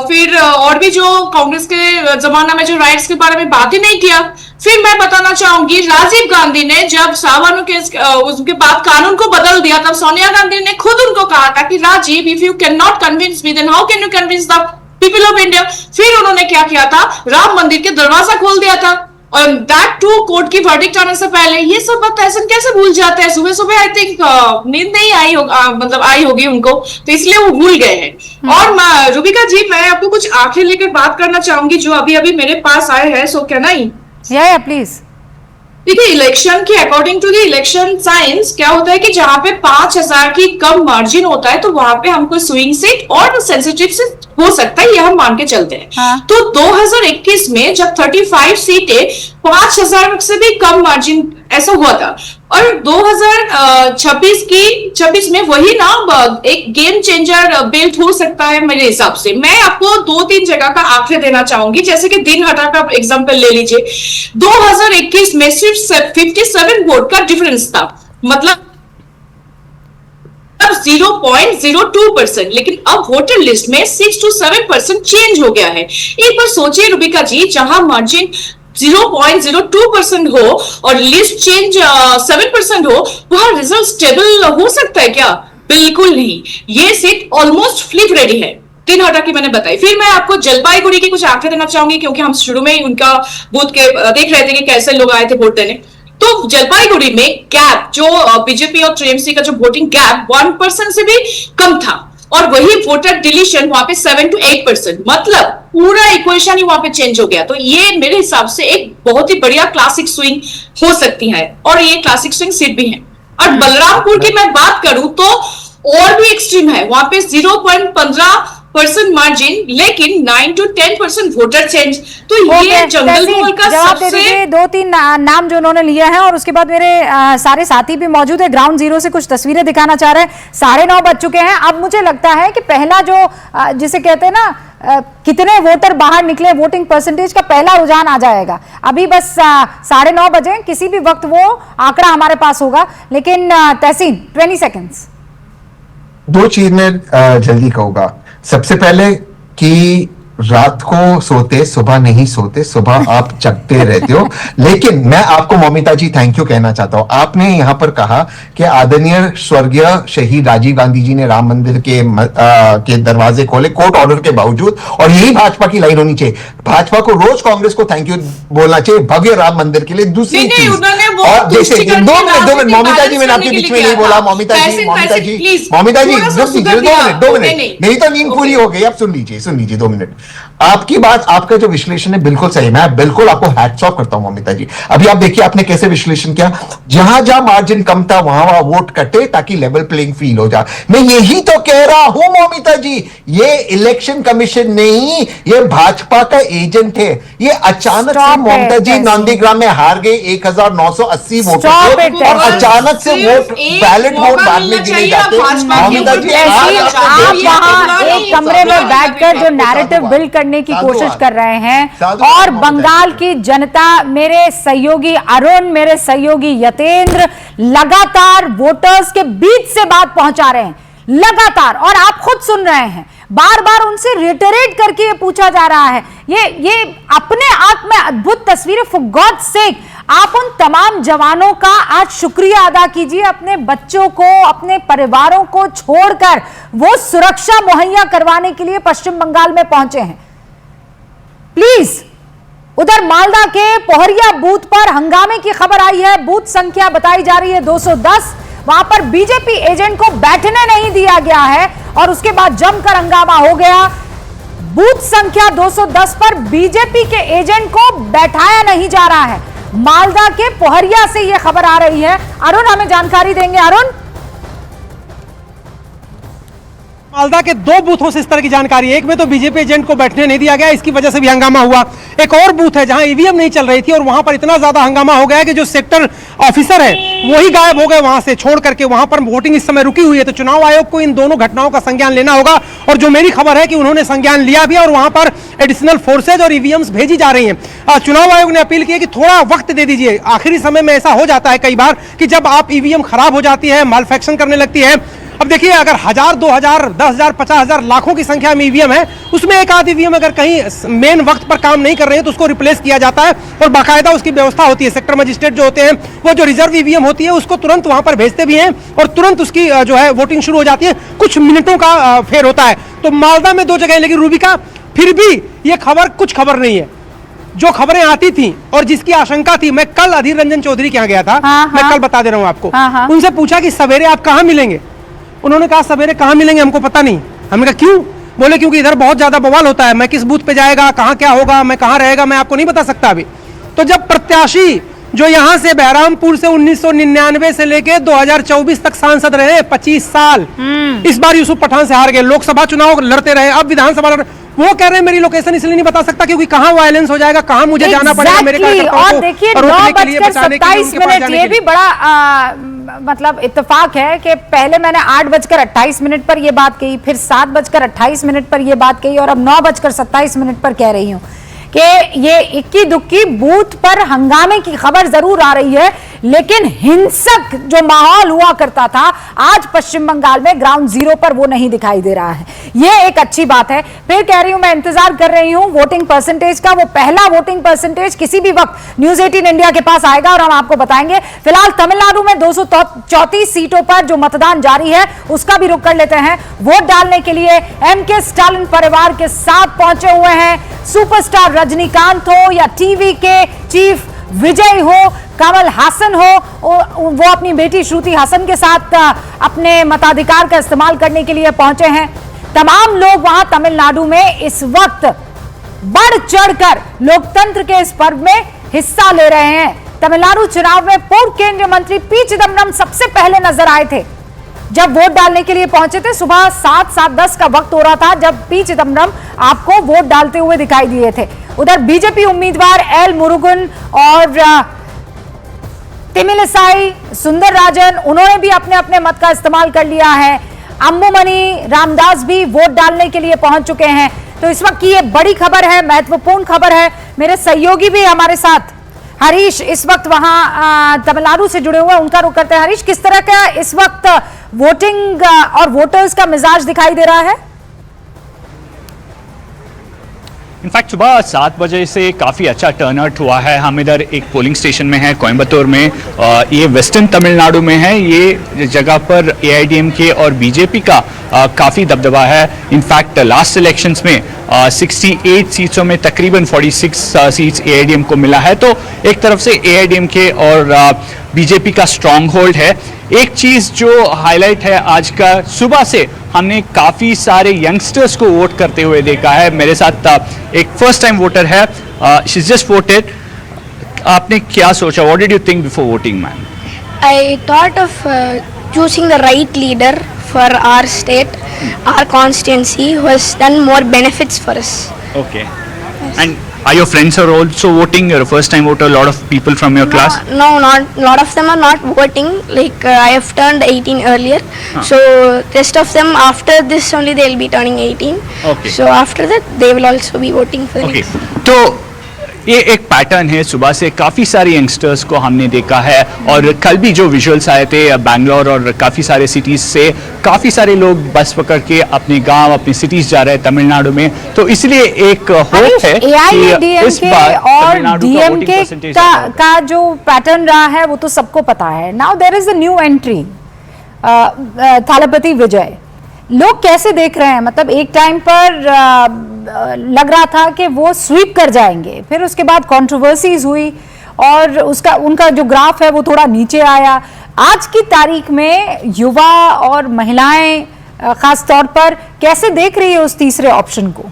फिर और भी जो कांग्रेस के जमाना में जो राइट्स के बारे में बात ही नहीं किया। फिर मैं बताना चाहूंगी, राजीव गांधी ने जब सावनो के उसके बाद कानून को बदल दिया, तब सोनिया गांधी ने खुद उनको कहा था कि Rajiv, if you can not convince me then how can you convince the people of India. फिर उन्होंने क्या किया था, राम मंदिर के दरवाजा खोल दिया था, और दैट टू कोर्ट की वर्डिक्ट आने से पहले। ये सब बात ऐसे कैसे भूल जाते हैं? सुबह सुबह आई थिंक नींद नहीं आई होगा, मतलब आई होगी उनको, तो इसलिए वो भूल गए हैं। और रूबिका जी, मैं आपको कुछ आंखें लेकर बात करना चाहूंगी जो अभी अभी मेरे पास आए हैं। सो क्या नहीं, या प्लीज। देखिए, इलेक्शन के according to the election science क्या होता है कि जहां पे 5,000 की कम मार्जिन होता है तो वहां पे हमको स्विंग सीट और सेंसिटिव सीट हो सकता है, ये हम मान के चलते हैं। हाँ। तो 2021 में जब 35 सीटें 5,000 से भी कम मार्जिन ऐसा हुआ था, और 2026 में वही ना एक गेम चेंजर बिल्ड हो सकता है मेरे हिसाब से। मैं आपको 2-3 जगह का आंकड़े देना चाहूंगी, जैसे कि दिन हटा का एग्जांपल ले लीजिए। 2021 में सिर्फ 57 वोट का डिफरेंस था, मतलब 0.02%, लेकिन अब वोटर लिस्ट में 6 to 7% चेंज हो गया है। एक बार सोचिए रूबिका जी, जहां मार्जिन 0.02% हो और लिस्ट चेंज 7% हो, वहां रिजल्ट स्टेबल हो सकता है क्या? बिल्कुल नहीं। ये सीट ऑलमोस्ट फ्लिप रेडी है, दिन हटा की मैंने बताई। फिर मैं आपको जलपाईगुड़ी की कुछ आंकड़े देना चाहूंगी, क्योंकि हम शुरू में ही उनका बूथ के देख रहे थे कि कैसे लोग आए थे वोट देने। तो जलपाईगुड़ी में गैप, जो बीजेपी और टीएमसी का जो वोटिंग गैप 1% से भी कम था, और वही वोटर डिलीशन वहां पे 7 to 8%, मतलब पूरा इक्वेशन ही वहां पे चेंज हो गया। तो ये मेरे हिसाब से एक बहुत ही बढ़िया क्लासिक स्विंग हो सकती है, और ये क्लासिक स्विंग सीट भी है। और बलरामपुर की मैं बात करूं तो और भी एक्सट्रीम है, वहां पे 0.15% मार्जिन, लेकिन 9 to 10% वोटर चेंज। तो ये जंगल महल का सबसे 2-3 नाम जो उन्होंने लिया है, और उसके बाद मेरे सारे साथी भी मौजूद है, ग्राउंड जीरो से कुछ तस्वीरें दिखाना चाह रहे हैं। 9:30 बज चुके हैं। अब मुझे लगता है कि पहला जो जिसे कहते हैं ना, कितने वोटर बाहर निकले, वोटिंग परसेंटेज का पहला रुझान आ जाएगा। अभी बस 9:30 बजे, किसी भी वक्त वो आंकड़ा हमारे पास होगा। लेकिन तहसीन, 20 सेकेंड्स। 2 चीज में जल्दी कहूंगा। सबसे पहले कि रात को सोते, सुबह नहीं सोते, सुबह आप जगते रहते हो। लेकिन मैं आपको मौमिता जी थैंक यू कहना चाहता हूं। आपने यहां पर कहा कि आदरणीय स्वर्गीय शहीद राजीव गांधी जी ने राम मंदिर के दरवाजे खोले कोर्ट ऑर्डर के बावजूद, और यही भाजपा की लाइन होनी चाहिए। भाजपा को रोज कांग्रेस को थैंक यू बोलना चाहिए भव्य राम मंदिर के लिए। दूसरी चीज, और जैसे 2 मिनट मौमिता जी, मैंने आपके बीच में नहीं बोला। मौमिता जी 2 मिनट, मेरी तो नींद पूरी हो गई। अब सुन लीजिए 2 मिनट। आपकी बात, आपका जो विश्लेषण है बिल्कुल सही, मैं बिल्कुल आपको हैट्स ऑफ करता हूं मौमिता जी। अभी आप देखिए आपने कैसे विश्लेषण किया, जहां जहां मार्जिन कम था वहां वोट कटे ताकि लेवल प्लेइंग फील्ड हो जाए। मैं यही तो कह रहा हूं मौमिता जी, ये इलेक्शन कमीशन नहीं, ये भाजपा का एजेंट है। ये अचानक से ममता जी नंदीग्राम में हार गए 1980 वोटों से, और अचानक से वोट बैलेट वोट बाद में गिरे जाते। ममता जी, आप वहां एक कमरे में बैठकर जो नैरेटिव बिल्ड करने की कोशिश कर रहे हैं, और बंगाल की जनता, मेरे सहयोगी अरुण, मेरे सहयोगी यतेंद्र लगातार वोटर्स के बीच से बात पहुंचा रहे हैं, लगातार। और आप खुद सुन रहे हैं, बार बार उनसे रिटरेट करके ये पूछा जा रहा है। ये अपने आप में अद्भुत तस्वीरें। फॉर गॉड सेक, आप उन तमाम जवानों का आज शुक्रिया अदा कीजिए। अपने बच्चों को, अपने परिवारों को छोड़कर वो सुरक्षा मुहैया करवाने के लिए पश्चिम बंगाल में पहुंचे हैं। प्लीज, उधर मालदा के पोहरिया बूथ पर हंगामे की खबर आई है। बूथ संख्या बताई जा रही है 210। वहां पर बीजेपी एजेंट को बैठने नहीं दिया गया है, और उसके बाद जमकर हंगामा हो गया। बूथ संख्या 210 पर बीजेपी के एजेंट को बैठाया नहीं जा रहा है। मालदा के पोहरिया से यह खबर आ रही है। अरुण हमें जानकारी देंगे। अरुण, मालदा के 2 बूथों से इस तरह की जानकारी है। एक में तो बीजेपी एजेंट को बैठने नहीं दिया गया, इसकी वजह से भी हंगामा हुआ। एक और बूथ है जहां ईवीएम नहीं चल रही थी, और वहां पर इतना ज्यादा हंगामा हो गया कि जो सेक्टर ऑफिसर है वही गायब हो गए वहां से, छोड़ करके। वहां पर वोटिंग इस समय रुकी हुई है। तो चुनाव आयोग को इन दोनों घटनाओं का संज्ञान लेना होगा, और जो मेरी खबर है कि उन्होंने संज्ञान लिया भी, और वहां पर एडिशनल फोर्सेज और ईवीएम्स भेजी जा रही हैं। चुनाव आयोग ने अपील की है कि थोड़ा वक्त दे दीजिए। आखिरी समय में ऐसा हो जाता है कई बार कि जब आप ईवीएम खराब हो जाती है, मालफैक्शन करने लगती है। अब देखिए, अगर 1000, 2000, 10,000, 50,000, लाखों की संख्या में ईवीएम है, उसमें एक आध ईवीएम अगर कहीं मेन वक्त पर काम नहीं कर रहे हैं तो उसको रिप्लेस किया जाता है और बाकायदा उसकी व्यवस्था होती है। सेक्टर मजिस्ट्रेट जो होते हैं वो जो रिजर्व ईवीएम होती है उसको तुरंत वहां पर भेजते भी हैं और तुरंत उसकी जो है वोटिंग शुरू हो जाती है। कुछ मिनटों का फेर होता है। तो मालदा में 2 जगह लगी रूबिका, फिर भी ये खबर कुछ खबर नहीं है। जो खबरें आती थी और जिसकी आशंका थी, मैं कल अधीर रंजन चौधरी के यहाँ गया था, मैं कल बता दे रहा हूँ आपको, उनसे पूछा कि सवेरे आप कहाँ मिलेंगे। उन्होंने कहा सवेरे कहाँ मिलेंगे हमको पता नहीं। हमने कहा क्यों? बोले क्योंकि इधर बहुत ज्यादा बवाल होता है, मैं किस बूथ पे जाएगा, कहाँ क्या होगा, मैं कहाँ रहेगा, मैं आपको नहीं बता सकता अभी। तो जब प्रत्याशी जो यहाँ से बहरामपुर से 1999 से लेके 2024 तक सांसद रहे, 25 साल, इस बार यूसुफ पठान से हार गए, लोकसभा चुनाव लड़ते रहे, अब विधानसभा लड़, वो कह रहे हैं मेरी लोकेशन इसलिए नहीं बता सकता क्योंकि कहाँ वायलेंस हो जाएगा, कहाँ मुझे जाना पड़ेगा मेरे कार्यकर्ताओं को। और देखिए 9:27 ये भी बड़ा मतलब इत्तेफाक है कि पहले मैंने 8:28 पर ये बात कही, फिर 7:28 पर ये बात कही और अब 9:27 पर कह रही हूं कि ये इक्की दुक्की बूथ पर हंगामे की खबर जरूर आ रही है, लेकिन हिंसक जो माहौल हुआ करता था आज पश्चिम बंगाल में ग्राउंड जीरो पर वो नहीं दिखाई दे रहा है। ये एक अच्छी बात है। फिर कह रही हूं, मैं इंतजार कर रही हूं वोटिंग परसेंटेज का। वो पहला वोटिंग परसेंटेज किसी भी वक्त न्यूज 18 इंडिया के पास आएगा और हम आपको बताएंगे। फिलहाल तमिलनाडु में 234 सीटों पर जो मतदान जारी है उसका भी रुख कर लेते हैं। वोट डालने के लिए एमके स्टालिन परिवार के साथ पहुंचे हुए हैं सुपरस्टार रजनीकांत हो या टीवी के चीफ विजय हो, कमल हासन हो, वो अपनी बेटी श्रुति हासन के साथ अपने मताधिकार का इस्तेमाल करने के लिए पहुंचे हैं। तमाम लोग वहां तमिलनाडु में इस वक्त बढ़ चढ़कर लोकतंत्र के इस पर्व में हिस्सा ले रहे हैं। तमिलनाडु चुनाव में पूर्व केंद्रीय मंत्री पी चिदम्बरम सबसे पहले नजर आए थे जब वोट डालने के लिए पहुंचे थे। सुबह 7-7:10 का वक्त हो रहा था जब पी चिदम्बरम आपको वोट डालते हुए दिखाई दिए थे। उधर बीजेपी उम्मीदवार एल मुरुगन और तिमिलिसाई सुंदरराजन, उन्होंने भी अपने अपने मत का इस्तेमाल कर लिया है। अम्बुमनी रामदास भी वोट डालने के लिए पहुंच चुके हैं। तो इस वक्त की ये बड़ी खबर है, महत्वपूर्ण खबर है। मेरे सहयोगी भी हमारे साथ हरीश इस वक्त वहां तमिलनाडु से जुड़े हुए हैं, उनका रुख करते हैं। हरीश, किस तरह का इस वक्त वोटिंग और वोटर्स का मिजाज दिखाई दे रहा है? इनफैक्ट सुबह 7 बजे से काफ़ी अच्छा टर्नआउट हुआ है। हम इधर एक पोलिंग स्टेशन में हैं कोयम्बतूर में, ये वेस्टर्न तमिलनाडु में है। ये जगह पर एआईडीएमके और बीजेपी का काफ़ी दबदबा है। इनफैक्ट लास्ट इलेक्शंस में 68 सीट्सों में तकरीबन 46 सीट्स एआईडीएम को मिला है। तो एक तरफ से एआईडीएमके और बीजेपी का स्ट्रॉन्ग होल्ड है। एक चीज़ जो हाईलाइट है आज का, सुबह से हमने काफ़ी सारे यंगस्टर्स को वोट करते हुए देखा है। मेरे साथ एक फर्स्ट टाइम वोटर है, शी जस्ट वोटेड। आपने क्या सोचा? What did you think before voting ma'am? I thought of choosing the right leader for our state, our constituency, who has done more benefits for us. Okay. And are your friends are also voting? You're a first time voter, a lot of people from your class? No, not lot of them are not voting. Like I have turned 18 earlier, so rest of them after this only they will be turning 18. Okay. So after that they will also be voting for the Okay. next. तो ये एक pattern है, सुबह से काफ़ी सारे youngsters को हमने देखा है और कल भी जो विजुअल्स आए थे बैंगलोर और काफ़ी सारे सिटीज़ से, काफ़ी सारे लोग बस पकड़ के अपने गांव, अपनी सिटीज़ जा रहे हैं तमिलनाडु में। तो इसलिए एक होप है कि इस बार और डीएमके का जो पैटर्न रहा है वो तो सबको पता है। Now there is a new entry, Thalapathy Vijay. लोग कैसे देख रहे हैं? मतलब एक टाइम पर लग रहा था कि वो स्वीप कर जाएंगे, फिर उसके बाद कंट्रोवर्सीज हुई और उनका जो ग्राफ है वो थोड़ा नीचे आया। आज की तारीख में युवा और महिलाएं खास तौर पर कैसे देख रही है उस तीसरे ऑप्शन को?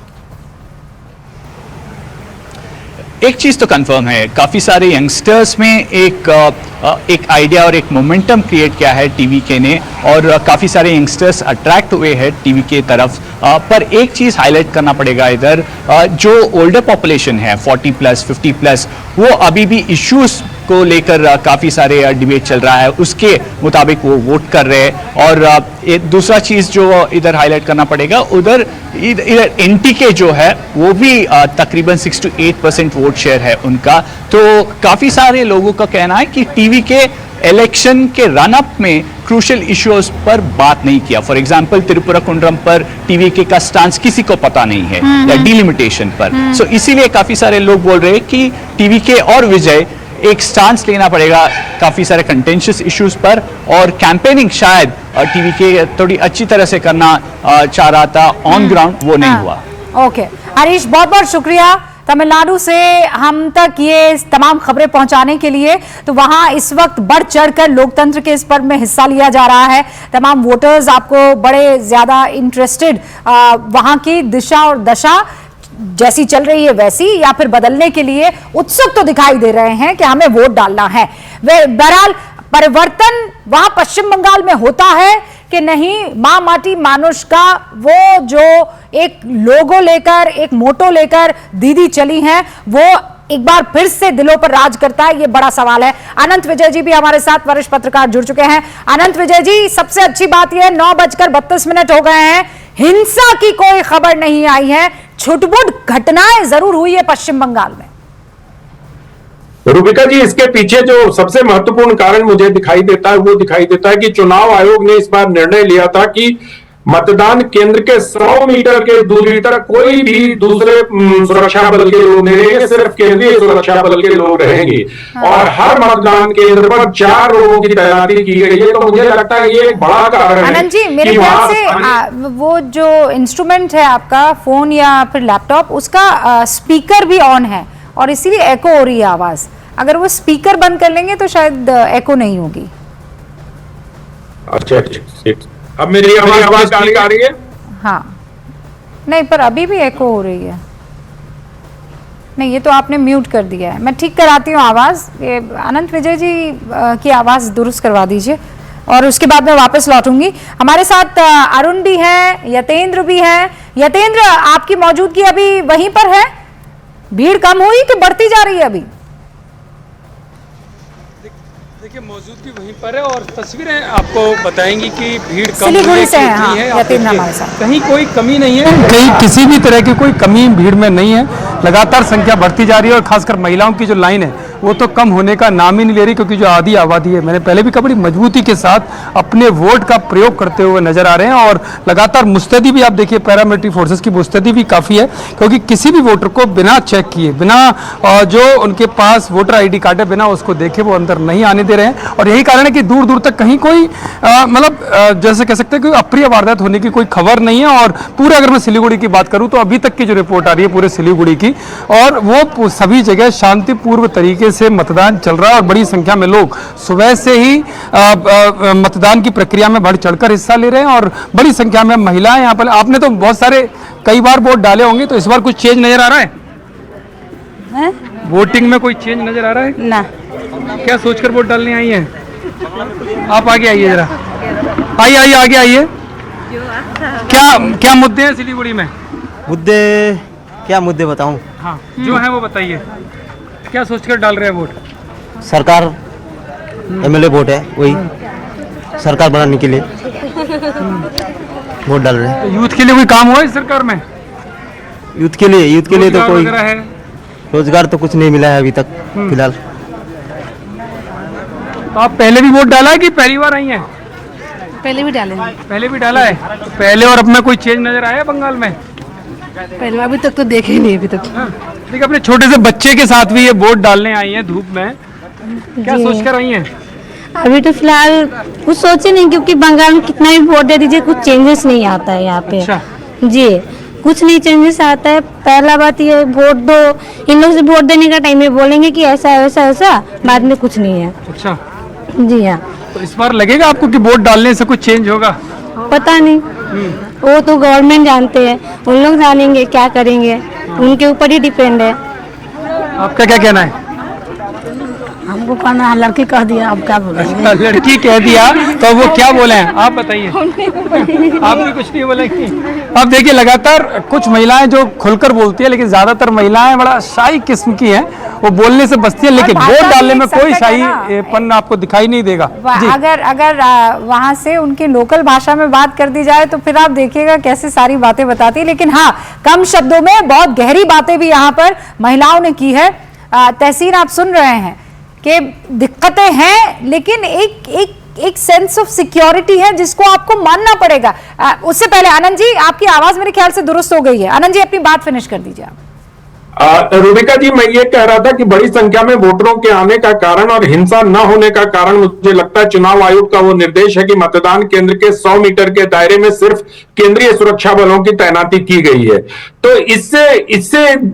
एक चीज़ तो कंफर्म है, काफ़ी सारे यंगस्टर्स में एक आइडिया और एक मोमेंटम क्रिएट किया है टीवीके ने और काफ़ी सारे यंगस्टर्स अट्रैक्ट हुए हैं टीवी के तरफ। पर एक चीज़ हाईलाइट करना पड़ेगा इधर, जो ओल्डर पॉपुलेशन है 40+, 50+, वो अभी भी इश्यूज़ को लेकर काफ़ी सारे डिबेट चल रहा है, उसके मुताबिक वो वोट कर रहे हैं। और दूसरा चीज़ जो इधर हाईलाइट करना पड़ेगा, इधर एनटीके जो है वो भी तकरीबन 6 to 8% वोट शेयर है उनका। तो काफ़ी सारे लोगों का कहना है कि टीवी के इलेक्शन के रन अप में क्रूशियल इश्यूज पर बात नहीं किया। फॉर एग्जांपल त्रिपुरा कुंड्रम पर टीवीके का स्टांस किसी को पता नहीं है, या डिलिमिटेशन पर। सो इसीलिए काफी सारे लोग बोल रहे हैं कि टीवीके और विजय एक स्टांस लेना पड़ेगा काफी सारे कंटेंशियस इश्यूज पर, और कैंपेनिंग शायद टीवीके थोड़ी अच्छी तरह से करना चाह रहा था ऑन ग्राउंड, वो नहीं हुआ। ओके हरीश, बहुत बहुत शुक्रिया तमिलनाडु से हम तक ये तमाम खबरें पहुंचाने के लिए। तो वहां इस वक्त बढ़ चढ़कर लोकतंत्र के इस पर्व में हिस्सा लिया जा रहा है। तमाम वोटर्स आपको बड़े ज्यादा इंटरेस्टेड वहां की दिशा और दशा जैसी चल रही है वैसी या फिर बदलने के लिए उत्सुक तो दिखाई दे रहे हैं कि हमें वोट डालना है। बहरहाल परिवर्तन वहां पश्चिम बंगाल में होता है कि नहीं, मां माटी मानुष का वो जो एक लोगो लेकर, एक मोटो लेकर दीदी चली हैं, वो एक बार फिर से दिलों पर राज करता है, ये बड़ा सवाल है। अनंत विजय जी भी हमारे साथ वरिष्ठ पत्रकार जुड़ चुके हैं। अनंत विजय जी, सबसे अच्छी बात यह 9:32 हो गए हैं, हिंसा की कोई खबर नहीं आई है, छुटपुट घटनाएं जरूर हुई है पश्चिम बंगाल में। रूबिका जी, इसके पीछे जो सबसे महत्वपूर्ण कारण मुझे दिखाई देता है वो दिखाई देता है कि चुनाव आयोग ने इस बार निर्णय लिया था कि मतदान केंद्र के 100 मीटर के दूरी तक कोई भी दूसरे सुरक्षा बल के लोग नहीं रहेंगे, सिर्फ केंद्रीय सुरक्षा बल के लोग रहेंगे। और हर मतदान केंद्र पर 4 लोगों की तैनाती की गई है। तो मुझे लगता है ये एक बड़ा कारण है। आनंद जी, मेरे ख्याल से वो जो इंस्ट्रूमेंट है आपका फोन या फिर लैपटॉप, उसका स्पीकर भी ऑन है और इसीलिए एको हो रही है आवाज। अगर वो स्पीकर बंद कर लेंगे तो शायद एको नहीं होगी। अच्छा, अब मेरी आवाज आ रही है? हाँ, नहीं, पर अभी भी एको हो रही है। नहीं, ये तो आपने म्यूट कर दिया है। मैं ठीक कराती हूँ आवाज। ये अनंत विजय जी की आवाज दुरुस्त करवा दीजिए और उसके बाद मैं वापस लौटूंगी। हमारे साथ अरुण भी हैं, यतेंद्र भी हैं। यतेंद्र, आपकी मौजूदगी अभी वहीं पर है? भीड़ कम हुई कि बढ़ती जा रही है अभी? देखिए, मौजूदगी वहीं पर है और तस्वीरें आपको बताएंगी कि भीड़ कम सिलीगुड़ी से है। हाँ, कहीं कोई कमी नहीं है, कहीं किसी भी तरह की कोई कमी भीड़ में नहीं है। लगातार संख्या बढ़ती जा रही है और खासकर महिलाओं की जो लाइन है वो तो कम होने का नाम ही नहीं ले रही, क्योंकि जो आधी आबादी है, मैंने पहले भी कहा, बड़ी मजबूती के साथ अपने वोट का प्रयोग करते हुए नजर आ रहे हैं। और लगातार मुस्तैदी भी, आप देखिए पैरामिलिट्री फोर्सेस की मुस्तैदी भी काफ़ी है, क्योंकि किसी भी वोटर को बिना चेक किए, बिना जो उनके पास वोटर ID कार्ड है, बिना उसको देखे वो अंदर नहीं आने दे रहे हैं। और यही कारण है कि दूर दूर तक कहीं कोई मतलब जैसे कह सकते हैं कि अप्रिय वारदात होने की कोई खबर नहीं है। और पूरे अगर मैं सिलीगुड़ी की बात करूं तो अभी तक की जो रिपोर्ट आ रही है पूरे सिलीगुड़ी की, और वो सभी जगह शांतिपूर्व तरीके से मतदान चल रहा है और बड़ी संख्या में लोग सुबह से ही मतदान की प्रक्रिया में बढ़ चढ़कर हिस्सा ले रहे हैं। और बड़ी संख्या में महिलाएं यहाँ पर, आपने तो बहुत सारे कई बार वोट डाले होंगे, तो इस बार कुछ चेंज नजर आ रहा है? वोटिंग में कोई चेंज नजर आ रहा है? ना। क्या सोचकर वोट डालने आई हैं? आप आगे आइए जरा, आइए आगे आइए। क्या मुद्दे हैं सिलीगुड़ी में? मुद्दे क्या मुद्दे बताऊं? हाँ, जो है वो बताइए। क्या सोचकर डाल रहे हैं वोट? सरकार MLA वोट है, वही सरकार बनाने के लिए वोट डाल रहे हैं। तो यूथ के लिए कोई काम हुआ इस सरकार में? यूथ के लिए तो कोई रोजगार तो कुछ नहीं मिला है अभी तक फिलहाल। तो आप पहले भी वोट डाला है कि पहली बार आई हैं? पहले भी डाले हैं। पहले भी डाला है। तो पहले और अब में कोई चेंज नजर आया बंगाल में? पहले अभी तक तो देखे ही नहीं अभी तक। देखिए, अपने छोटे से बच्चे के साथ भी ये वोट डालने आई हैं धूप में, क्या सोचकर आई हैं? अभी तो फिलहाल कुछ सोचे नहीं, क्योंकि बंगाल में कितना भी वोट दे दीजिए कुछ चेंजेस नहीं आता है यहाँ पे। अच्छा। जी, कुछ नहीं चेंजेस आता है। पहला बात ये, वोट दो, इन लोग से वोट देने का टाइम में बोलेंगे कि ऐसा ऐसा ऐसा, बाद में कुछ नहीं है। अच्छा, जी हाँ। तो इस बार लगेगा आपको कि वोट डालने से कुछ चेंज होगा? पता नहीं, वो तो गवर्नमेंट जानते हैं, उन लोग जानेंगे क्या करेंगे, उनके ऊपर ही डिपेंड है। आपका क्या कहना है? हमको कहना है लड़की कह दिया, अब क्या बोलेंगे? लड़की कह दिया तो वो क्या बोले हैं आप बताइए? आप भी कुछ नहीं बोलेंगे? अब देखिए, लगातार कुछ महिलाएं जो खुलकर बोलती है, लेकिन ज्यादातर महिलाएं बड़ा शाही किस्म की हैं, वो बोलने से बचती है, लेकिन वोट डालने में कोई शाहीपन आपको दिखाई नहीं देगा। अगर वहां से उनकी लोकल भाषा में बात कर दी जाए तो फिर आप देखिएगा कैसे सारी बातें बताती है। लेकिन हाँ, कम शब्दों में बहुत गहरी बातें भी यहाँ पर महिलाओं ने की है। तहसीन, आप सुन रहे हैं कि दिक्कतें हैं लेकिन एक सेंस ऑफ सिक्योरिटी है जिसको आपको मानना पड़ेगा। उससे पहले आनंद जी, आपकी आवाज मेरे ख्याल से दुरुस्त हो गई है। आनंद जी, अपनी बात फिनिश कर दीजिए आप। रूबिका जी, मैं ये कह रहा था कि बड़ी संख्या में वोटरों के आने का कारण और हिंसा न होने का कारण मुझे लगता है चुनाव आयोग का वो निर्देश है कि मतदान केंद्र के 100 मीटर के दायरे में सिर्फ केंद्रीय सुरक्षा बलों की तैनाती की गई है। तो इससे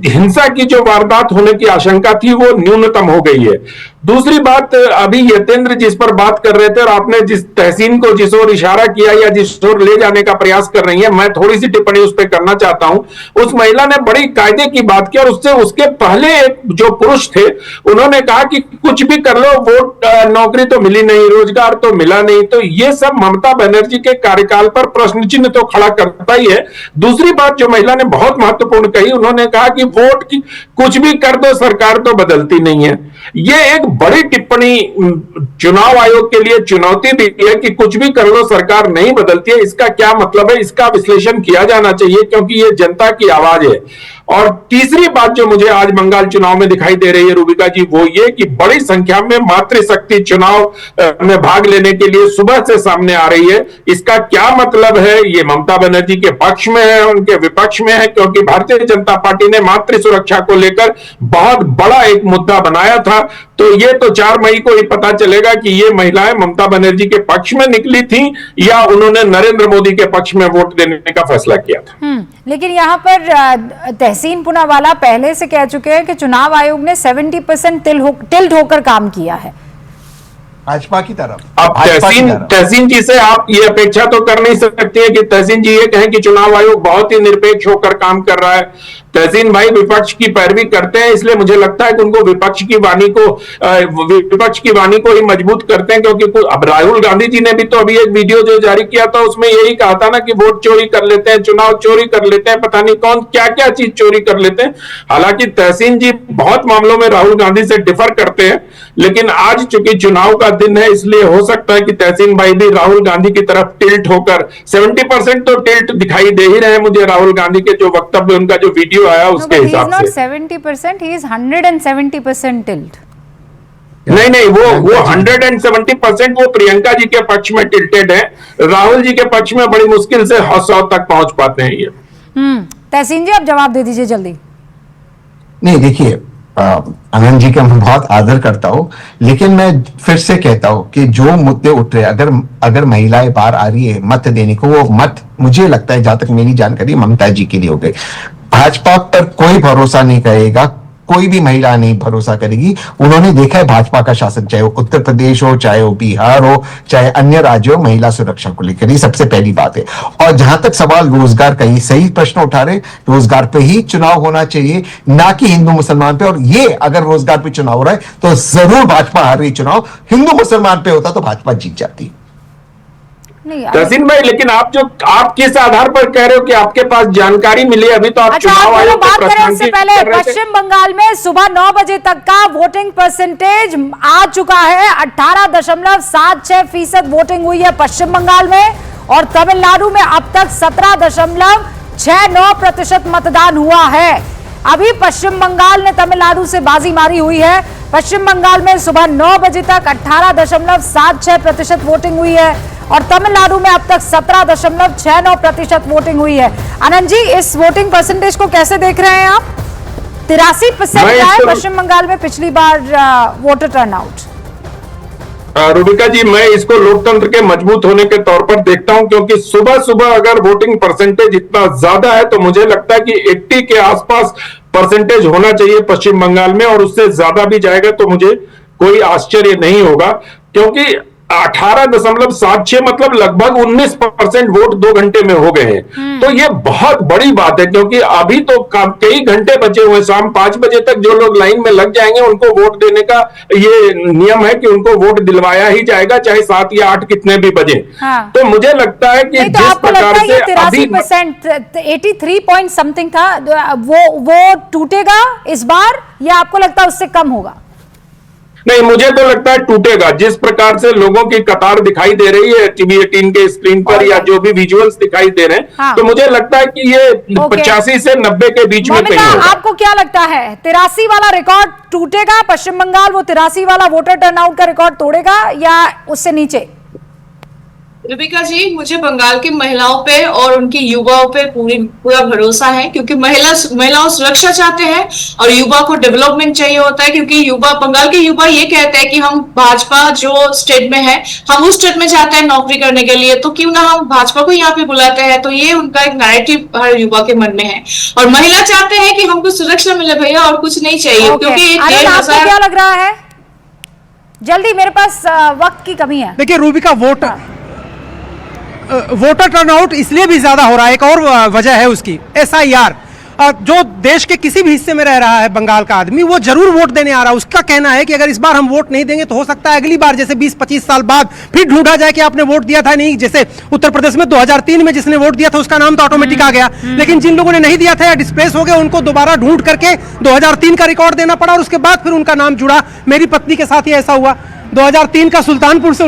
हिंसा की जो वारदात होने की आशंका थी वो न्यूनतम हो गई है। दूसरी बात, अभी यतेंद्र जिस पर बात कर रहे थे और आपने जिस तहसीन को जिस ओर इशारा किया या जिस ओर ले जाने का प्रयास कर रही है, मैं थोड़ी सी टिप्पणी उस पर करना चाहता हूं। उस महिला ने बड़ी कायदे की बात की और उसके पहले एक जो पुरुष थे उन्होंने कहा कि कुछ भी कर लो, वोट नौकरी तो मिली नहीं, रोजगार तो मिला नहीं। तो ये सब ममता बनर्जी के कार्यकाल पर प्रश्न चिन्ह तो खड़ा करता ही है। दूसरी बात जो महिला ने बहुत महत्वपूर्ण कही, उन्होंने कहा कि वोट की कुछ भी कर दो, सरकार तो बदलती नहीं है। ये एक बड़ी टिप्पणी चुनाव आयोग के लिए चुनौती दी है कि कुछ भी कर लो, सरकार नहीं बदलती है। इसका क्या मतलब है, इसका विश्लेषण किया जाना चाहिए क्योंकि ये जनता की आवाज है। और तीसरी बात जो मुझे आज बंगाल चुनाव में दिखाई दे रही है रूबिका जी, वो ये कि बड़ी संख्या में मातृशक्ति चुनाव में भाग लेने के लिए सुबह से सामने आ रही है। इसका क्या मतलब है, ये ममता बनर्जी के पक्ष में है, उनके विपक्ष में है, क्योंकि भारतीय जनता पार्टी ने मातृ सुरक्षा को लेकर बहुत बड़ा एक मुद्दा बनाया था। तो ये तो 4 मई को ही पता चलेगा कि ये महिलाएं ममता बनर्जी के पक्ष में निकली थी या उन्होंने नरेंद्र मोदी के पक्ष में वोट देने का फैसला किया था। लेकिन यहाँ पर तहसीन पूनावाला पहले से कह चुके हैं कि चुनाव आयोग ने 70% टिल्ट होकर काम किया है भाजपा की तरफ। अब तहसीन जी से आप ये अपेक्षा तो कर नहीं सकते हैं कि तहसीन जी ये कहें कि चुनाव आयोग बहुत ही निरपेक्ष होकर काम कर रहा है। तहसीन भाई विपक्ष की पैरवी करते हैं, इसलिए मुझे लगता है कि उनको विपक्ष की वाणी को ही मजबूत करते हैं। क्योंकि अब राहुल गांधी जी ने भी तो अभी एक वीडियो जो जारी किया था उसमें यही कहा था ना कि वोट चोरी कर लेते हैं, चुनाव चोरी कर लेते हैं, पता नहीं कौन क्या क्या चीज चोरी कर लेते हैं। हालांकि तहसीन जी बहुत मामलों में राहुल गांधी से डिफर करते हैं, लेकिन आज चूंकि चुनाव का दिन है इसलिए हो सकता है कि तहसीन भाई भी राहुल गांधी की तरफ टिल्ट होकर 70% तो टिल्ट दिखाई दे ही रहे हैं मुझे राहुल गांधी के जो वक्तव्य, उनका जो वीडियो आया उसके हिसाब से। 70%, he is 170% टिल्ट। नहीं, वो 170% वो प्रियंका जी के पक्ष में टिल्टेड है। राहुल जी के पक्ष में बड़ी मुश्किल से 100 तक पहुंच पाते हैं ये। तहसीन जी, आप जवाब दे दीजिए जल्दी। नहीं, देखिए आनंद जी का मैं बहुत आदर करता हूं, लेकिन मैं फिर से कहता हूं कि जो मुद्दे उठ रहे, अगर महिलाएं बाहर आ रही है मत देने को, वो मत मुझे लगता है, जहां तक मेरी जानकारी, ममता जी के लिए हो गई। भाजपा पर कोई भरोसा नहीं करेगा, कोई भी महिला नहीं भरोसा करेगी। उन्होंने देखा है भाजपा का शासन, चाहे वो उत्तर प्रदेश हो, चाहे वो बिहार हो, चाहे अन्य राज्य हो, महिला सुरक्षा को लेकर, ये सबसे पहली बात है। और जहां तक सवाल रोजगार का, ये सही प्रश्न उठा रहे, रोजगार पे ही चुनाव होना चाहिए, ना कि हिंदू मुसलमान पे। और ये अगर रोजगार पे चुनाव हो रहा है तो जरूर भाजपा हार रही। चुनाव हिंदू मुसलमान पे होता तो भाजपा जीत जाती। तहसीन भाई, लेकिन आप किस आधार पर कह रहे हो कि आपके पास जानकारी मिली? अभी तो आप चुनाव आयोग बात करें उससे पहले पश्चिम बंगाल में सुबह 9 बजे तक का वोटिंग परसेंटेज आ चुका है। 18.76% वोटिंग हुई है पश्चिम बंगाल में, और तमिलनाडु में अब तक 17.69% मतदान हुआ है। अभी पश्चिम बंगाल ने तमिलनाडु से बाजी मारी हुई है। पश्चिम बंगाल में सुबह 9 बजे तक 18.76% वोटिंग हुई है और तमिलनाडु में अब तक 17.69% वोटिंग हुई है। आनंद जी, इस वोटिंग परसेंटेज को कैसे देख रहे हैं आप? 83% है पश्चिम बंगाल में पिछली बार वोटर टर्नआउट। रूबिका जी, मैं इसको लोकतंत्र के मजबूत होने के तौर पर देखता हूं, क्योंकि सुबह सुबह अगर वोटिंग परसेंटेज इतना ज्यादा है तो मुझे लगता है कि 80 के आसपास परसेंटेज होना चाहिए पश्चिम बंगाल में, और उससे ज्यादा भी जाएगा तो मुझे कोई आश्चर्य नहीं होगा। क्योंकि 18.76 मतलब लगभग 19% वोट 2 घंटे में हो गए हैं। तो ये बहुत बड़ी बात है, क्योंकि अभी तो कई घंटे बचे हुए। शाम 5 बजे तक जो लोग लाइन में लग जाएंगे उनको वोट देने का ये नियम है कि उनको वोट दिलवाया ही जाएगा, चाहे 7 या 8 कितने भी बजे। तो मुझे लगता है कि जिस प्रकार से 83%, 83 पॉइंट समथिंग था, वो टूटेगा इस बार, या आपको लगता है उससे कम होगा? नहीं, मुझे तो लगता है टूटेगा। जिस प्रकार से लोगों की कतार दिखाई दे रही है टीवी 18 के स्क्रीन पर या जो भी विजुअल्स दिखाई दे रहे हैं, हाँ। तो मुझे लगता है कि ये 85 से 90 के बीच में कहीं होगा। आपको क्या लगता है 83 वाला रिकॉर्ड टूटेगा? पश्चिम बंगाल वो 83 वाला वोटर टर्नआउट का रिकॉर्ड तोड़ेगा या उससे नीचे? रिबिका जी, मुझे बंगाल की महिलाओं पे और उनकी युवाओं पे पूरा भरोसा है, क्योंकि महिलाओं सुरक्षा चाहते हैं और युवा को डेवलपमेंट चाहिए होता है, क्योंकि बंगाल के युवा ये कहते हैं कि हम भाजपा जो स्टेट में है, हम उस स्टेट में जाते हैं नौकरी करने के लिए, तो क्यों ना हम भाजपा को यहाँ पे बुलाते हैं। तो ये उनका एक नैरेटिव हर युवा के मन में है, और महिला चाहते हैं कि हमको सुरक्षा मिले भैया, और कुछ नहीं चाहिए। क्योंकि आपको क्या लग रहा है? जल्दी, मेरे पास वक्त की कमी है। देखिए रूबिका, वोटर टर्नआउट इसलिए भी ज्यादा हो रहा है, एक और वजह है उसकी, SIR। जो देश के किसी भी हिस्से में रह रहा है बंगाल का आदमी, वो जरूर वोट देने आ रहा है। उसका कहना है कि अगर इस बार हम वोट नहीं देंगे तो हो सकता है अगली बार जैसे 20-25 साल बाद फिर ढूंढा जाए कि आपने वोट दिया था नहीं। जैसे उत्तर प्रदेश में 2003 में जिसने वोट दिया था उसका नाम तो ऑटोमेटिक आ गया, लेकिन जिन लोगों ने नहीं दिया था या डिस्प्लेस हो गए, उनको दोबारा ढूंढ करके 2003 का रिकॉर्ड देना पड़ा, और उसके बाद फिर उनका नाम जुड़ा। मेरी पत्नी के साथ ही ऐसा हुआ। 2003 का सुल्तानपुर से